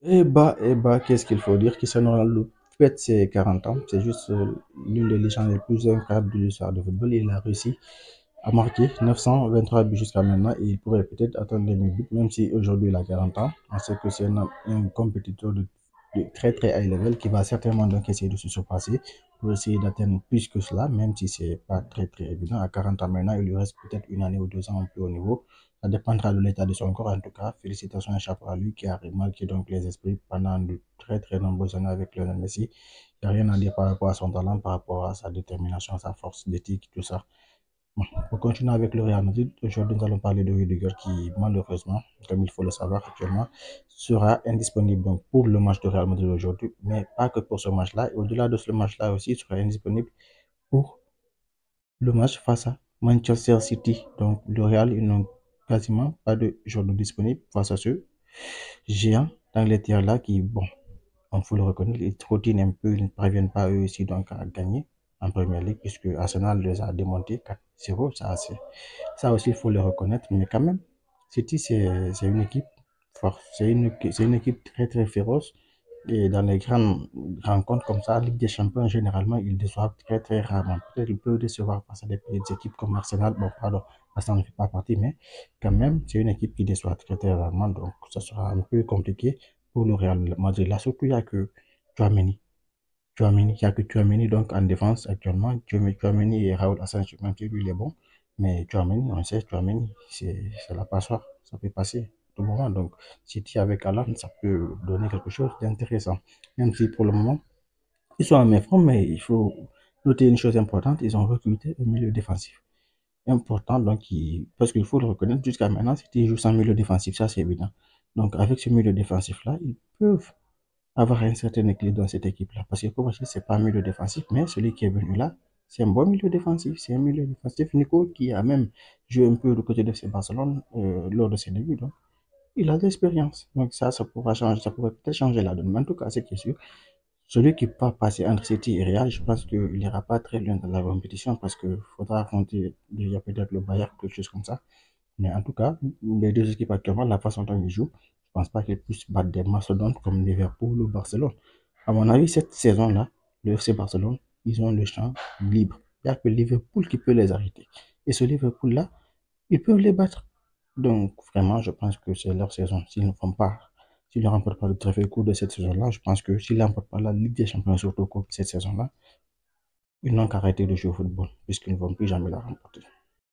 Qu'est-ce qu'il faut dire? Cristiano Ronaldo fête ses 40 ans. C'est juste l'une des légendes les plus incroyables de l'histoire du football. Il a réussi à marquer 923 buts jusqu'à maintenant et il pourrait peut-être atteindre les 1000 buts, même si aujourd'hui il a 40 ans. On sait que c'est un compétiteur de très très high level qui va certainement donc essayer de se surpasser pour essayer d'atteindre plus que cela, même si c'est pas très très évident. À 40 ans maintenant, il lui reste peut-être une année ou 2 ans un peu au niveau. Ça dépendra de l'état de son corps. En tout cas, félicitations et chapeau à lui qui a marqué donc les esprits pendant de très très nombreuses années avec Lionel Messi. Il n'y a rien à dire par rapport à son talent, par rapport à sa détermination, sa force d'éthique, tout ça. Bon, pour continuer avec le Real Madrid, aujourd'hui nous allons parler de Rudiger qui, malheureusement, comme il faut le savoir actuellement, sera indisponible donc, pour le match de Real Madrid aujourd'hui, mais pas que pour ce match-là. Et au-delà de ce match-là aussi, il sera indisponible pour le match face à Manchester City. Donc, le Real, ils n'ont quasiment pas de journaux disponibles face à ce géant d'Angleterre-là qui, bon, il faut le reconnaître, ils trottinent un peu, ils ne parviennent pas eux aussi donc à gagner en Première Ligue puisque Arsenal les a démontés 4-0. Ça aussi, il faut le reconnaître, mais quand même, City, c'est une équipe forte, c'est une équipe très très féroce. Et dans les grandes rencontres comme ça, Ligue des Champions, généralement, ils déçoivent très très rarement. Peut-être qu'ils peuvent décevoir face à des petites équipes comme Arsenal. Bon, pardon, Arsenal ne fait pas partie, mais quand même, c'est une équipe qui déçoit très très rarement. Donc, ça sera un peu compliqué pour le Real Madrid. Là, surtout, il n'y a que Chouameni. Il n'y a que Chouameni donc en défense actuellement. Chouameni et Raoul Hassan, même si lui il est bon. Mais Chouameni, on sait, Chouameni, c'est la passoire. Ça peut passer tout moment. Donc, City avec Alan, ça peut donner quelque chose d'intéressant. Même si pour le moment, ils sont en main forme, mais il faut noter une chose importante. Ils ont recruté un milieu défensif important. Donc, parce qu'il faut le reconnaître, jusqu'à maintenant, City joue sans milieu défensif. Ça, c'est évident. Donc, avec ce milieu défensif-là, ils peuvent avoir un certain équilibre dans cette équipe-là. Parce que Kovacic, c'est pas un milieu défensif, mais celui qui est venu là, c'est un bon milieu défensif. C'est un milieu défensif, Nico, qui a même joué un peu du côté de FC Barcelone lors de ses débuts. Donc, il a de l'expérience. Donc, ça pourra changer, ça pourrait peut-être changer la donne. Mais en tout cas, c'est qui est sûr, celui qui va passer entre City et Real, je pense qu'il n'ira pas très loin dans la compétition parce qu'il faudra affronter, il y a peut-être le Bayern, quelque chose comme ça. Mais en tout cas, les deux équipes actuellement, la façon dont ils jouent, je ne pense pas qu'ils puissent battre des mastodontes comme Liverpool ou Barcelone. À mon avis, cette saison-là, le FC Barcelone, ils ont le champ libre. Il n'y a que Liverpool qui peut les arrêter. Et ce Liverpool-là, ils peuvent les battre. Donc, vraiment, je pense que c'est leur saison. S'ils ne remportent pas le trophée au cours de cette saison-là, je pense que s'ils ne remportent pas la Ligue des Champions, surtout au cours de cette saison-là, ils n'ont qu'à arrêter de jouer au football, puisqu'ils ne vont plus jamais la remporter.